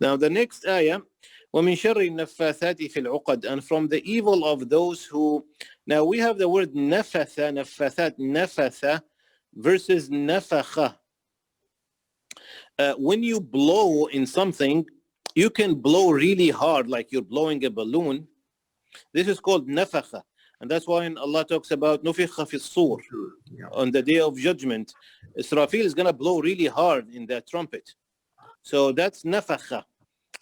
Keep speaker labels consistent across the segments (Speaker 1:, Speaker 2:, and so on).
Speaker 1: Now the next ayah, وَمِن شَرِّ النَّفَّاثَاتِ فِي الْعُقَدِ, and from the evil of those who, now we have the word nafatha, naffathat, nafatha versus naffaa-KHA. When you blow in something, you can blow really hard like you're blowing a balloon. This is called naffaa-KHA. And that's why when Allah talks about nufikha fi sur, on the day of judgment, Israfil is going to blow really hard in that trumpet. So that's naffaa-KHA.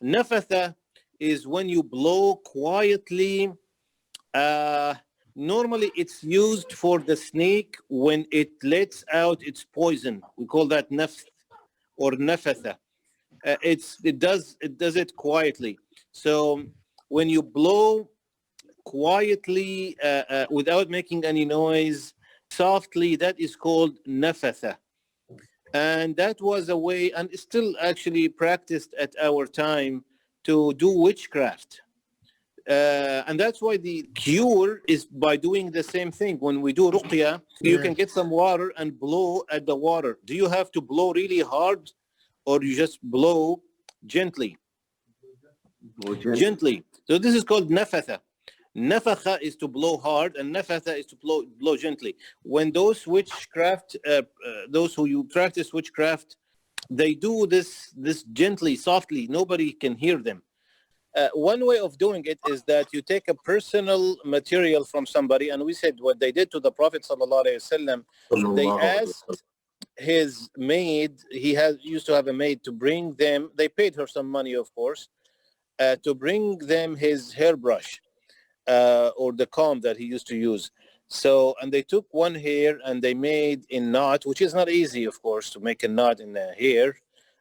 Speaker 1: Nafatha is when you blow quietly. Normally it's used for the snake when it lets out its poison. We call that nafth or nafatha. It does it quietly. So when you blow quietly without making any noise, softly, that is called nafatha. And that was a way, and it's still actually practiced at our time, to do witchcraft. And that's why the cure is by doing the same thing. When we do ruqyah, you can get some water and blow at the water. Do you have to blow really hard, or you just blow gently? Gently. So this is called nafatha. Naffaa is to blow hard, and nafatha is to blow gently. When those witchcraft, those who you practice witchcraft, they do this gently, softly. Nobody can hear them. One way of doing it is that you take a personal material from somebody, and we said what they did to the Prophet ﷺ. They asked his maid, used to have a maid, to bring them. They paid her some money, of course, to bring them his hairbrush. Or the comb that he used to use. So, and they took one hair and they made a knot, which is not easy, of course, to make a knot in the hair.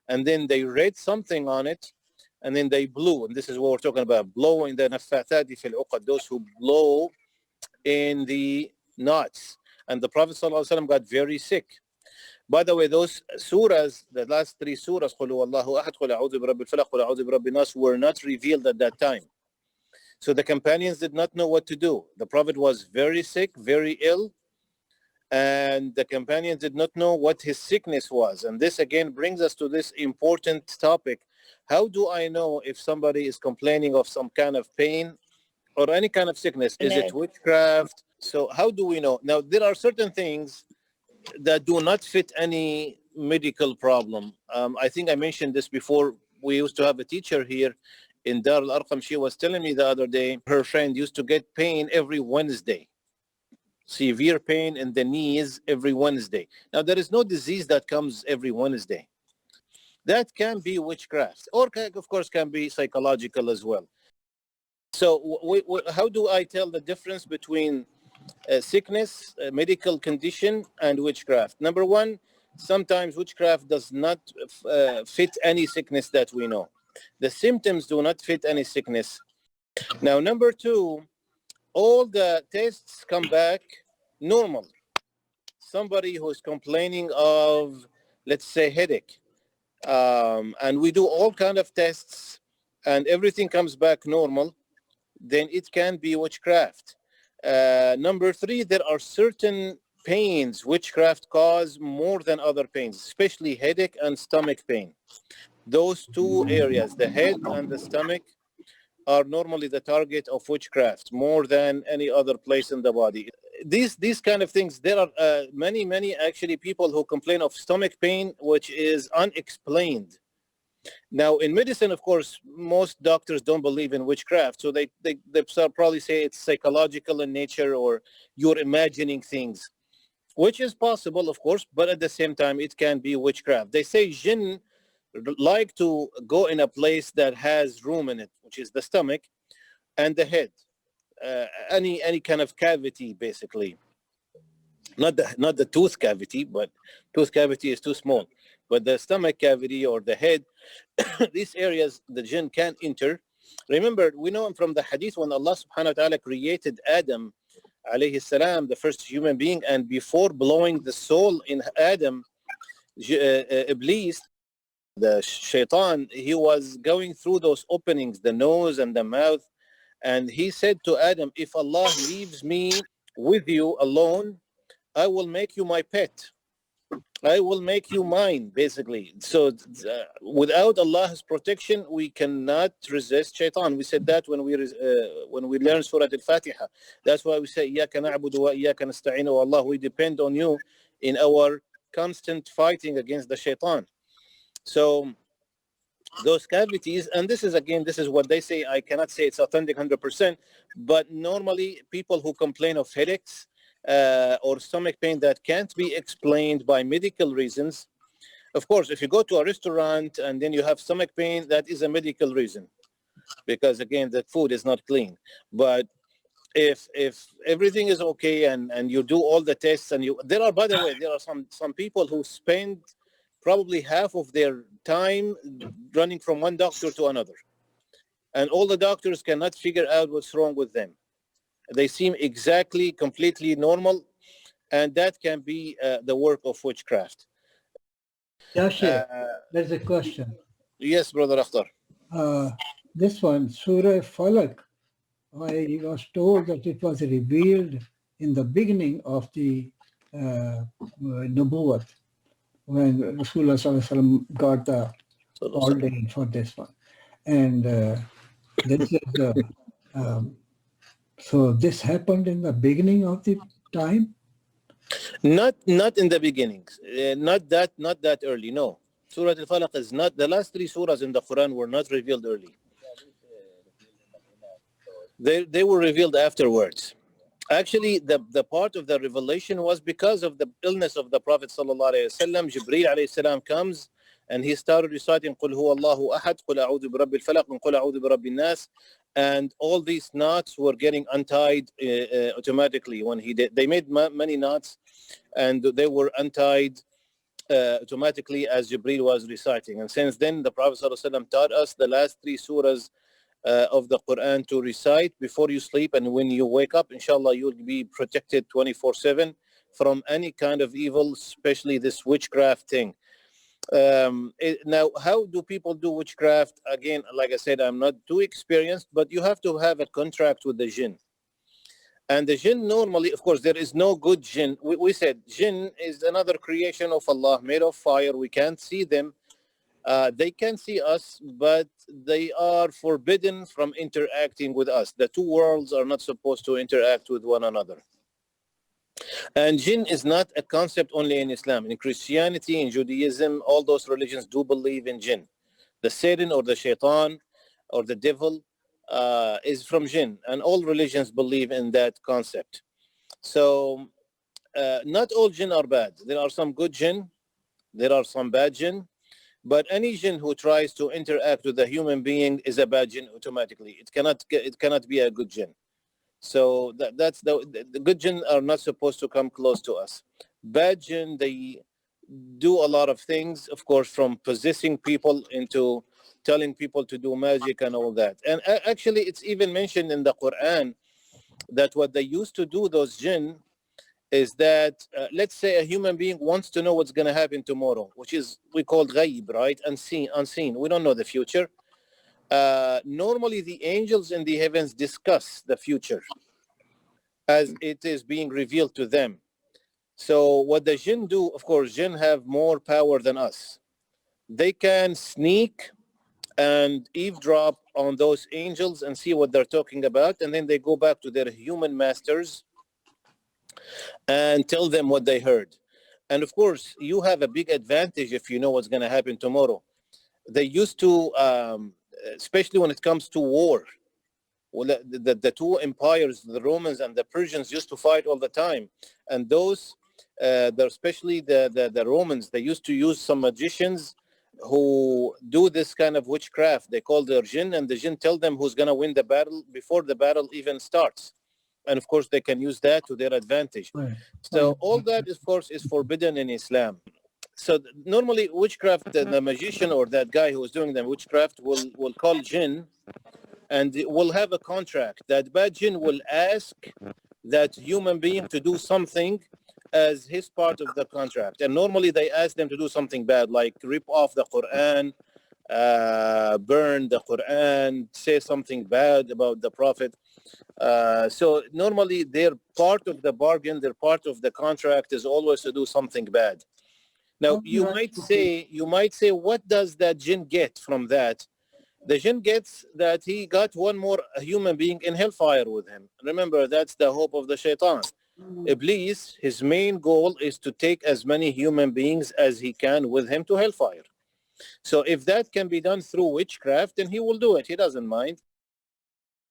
Speaker 1: And then they read something on it, and then they blew. And this is what we're talking about, blowing the naffaathati fil uqad, those who blow in the knots. And the Prophet ﷺ got very sick. By the way, those surahs, the last three surahs, قُلْ هُوَ اللَّهُ أَحَدٌ قُلْ أَعُوذُ بِرَبِّ الْفَلَقِ قُلْ أَعُوذُ بِرَبِّ النَّاسِ, were not revealed at that time. So the companions did not know what to do. The Prophet was very sick, very ill, and the companions did not know what his sickness was. And this again brings us to this important topic. How do I know if somebody is complaining of some kind of pain or any kind of sickness? Is it witchcraft? So how do we know? Now, there are certain things that do not fit any medical problem. I think I mentioned this before. We used to have a teacher here in Dar al-Arqam. She was telling me the other day, her friend used to get pain every Wednesday, severe pain in the knees every Wednesday. Now, there is no disease that comes every Wednesday. That can be witchcraft, or of course can be psychological as well. So how do I tell the difference between sickness, medical condition, and witchcraft? Number one, sometimes witchcraft does not fit any sickness that we know. The symptoms do not fit any sickness. Now, number two, all the tests come back normal. Somebody who is complaining of, let's say, headache, and we do all kind of tests, and everything comes back normal, then it can be witchcraft. Number three, there are certain pains witchcraft cause more than other pains, especially headache and stomach pain. Those two areas, the head and the stomach, are normally the target of witchcraft more than any other place in the body. These kind of things, there are many actually people who complain of stomach pain, which is unexplained. Now, in medicine, of course, most doctors don't believe in witchcraft, so they probably say it's psychological in nature, or you're imagining things, which is possible, of course, but at the same time, it can be witchcraft. They say jinn like to go in a place that has room in it, which is the stomach and the head, any kind of cavity, basically. Not the tooth cavity, but tooth cavity is too small. But the stomach cavity or the head, these areas the jinn can enter. Remember, we know from the hadith when Allah subhanahu wa ta'ala created Adam alayhi salam, the first human being, and before blowing the soul in Adam, Iblis, the shaitan, he was going through those openings, the nose and the mouth, and he said to Adam, if Allah leaves me with you alone, I will make you my pet. I will make you mine, basically. So without Allah's protection, we cannot resist shaitan. We said that when we learn Surah Al-Fatiha. That's why we say, إِيَّاكَ نَعْبُدُ وَإِيَّاكَ نَسْتَعِينُ. Oh Allah, we depend on you in our constant fighting against the shaitan. So those cavities, and this is what they say. I cannot say it's authentic 100%, but normally people who complain of headaches or stomach pain that can't be explained by medical reasons. Of course, if you go to a restaurant and then you have stomach pain, that is a medical reason, because again, the food is not clean. But if everything is okay and you do all the tests, and by the way, there are some people who spend probably half of their time running from one doctor to another, and all the doctors cannot figure out what's wrong with them. They seem completely normal, and that can be the work of witchcraft.
Speaker 2: Yeah, Sheikh, there's a question.
Speaker 1: Yes, Brother Akhtar.
Speaker 2: This one, Surah Falaq, I was told that it was revealed in the beginning of the Nubuwwat, when Rasulullah Sallallahu Alaihi Wasallam got the ordain for this one. And this is so this happened in the beginning of the time?
Speaker 1: Not in the beginning. Not that early. No. Surah Al-Falaq is not, the last three surahs in the Quran were not revealed early. They were revealed afterwards. Actually, the part of the revelation was because of the illness of the Prophet sallallahu alaihi wasallam. Jibreel alayhi salam comes and he started reciting قُلْ هُوَ اللَّهُ أَحَدْ قُلْ أَعُوذُ بِرَبِّ الْفَلَقِ قُلْ أَعُوذُ بِرَبِّ النَّاسِ, and all these knots were getting untied automatically when he did. They made many knots and they were untied automatically as Jibreel was reciting. And since then, the Prophet sallallahu alaihi wasallam taught us the last three surahs of the Quran to recite before you sleep, and when you wake up, inshallah, you'll be protected 24/7 from any kind of evil, especially this witchcraft thing. Now, how do people do witchcraft? Again, like I said, I'm not too experienced, but you have to have a contract with the jinn. And the jinn normally, of course, there is no good jinn. We said jinn is another creation of Allah, made of fire. We can't see them. They can see us, but they are forbidden from interacting with us. The two worlds are not supposed to interact with one another. And jinn is not a concept only in Islam. In Christianity, in Judaism, all those religions do believe in jinn. The Satan or the shaitan or the devil is from jinn, and all religions believe in that concept. So not all jinn are bad. There are some good jinn, there are some bad jinn. But any jinn who tries to interact with a human being is a bad jinn automatically. It cannot be a good jinn. So that's the good jinn are not supposed to come close to us. Bad jinn, they do a lot of things, of course, from possessing people into telling people to do magic and all that. And actually, it's even mentioned in the Quran that what they used to do, those jinn, is that let's say a human being wants to know what's going to happen tomorrow, which is we call ghaib, right? Unseen. We don't know the future. Normally, the angels in the heavens discuss the future as it is being revealed to them. So what the jinn do, of course, jinn have more power than us. They can sneak and eavesdrop on those angels and see what they're talking about, and then they go back to their human masters and tell them what they heard. And of course, you have a big advantage if you know what's going to happen tomorrow. They used to, especially when it comes to war, well, the two empires, the Romans and the Persians, used to fight all the time. And those, especially the Romans, they used to use some magicians who do this kind of witchcraft. They call their jinn, and the jinn tell them who's going to win the battle before the battle even starts. And of course, they can use that to their advantage.
Speaker 2: Right.
Speaker 1: So all that, of course, is forbidden in Islam. So normally, witchcraft, the magician or that guy who is doing the witchcraft will call jinn, and will have a contract. That bad jinn will ask that human being to do something as his part of the contract. And normally, they ask them to do something bad, like rip off the Quran, burn the Quran, say something bad about the Prophet. So normally their part of the bargain, their part of the contract is always to do something bad. Now, you might say, what does that jinn get from that? The jinn gets that he got one more human being in hellfire with him. Remember, that's the hope of the shaitan. Iblis, his main goal is to take as many human beings as he can with him to hellfire. So if that can be done through witchcraft, then he will do it. He doesn't mind.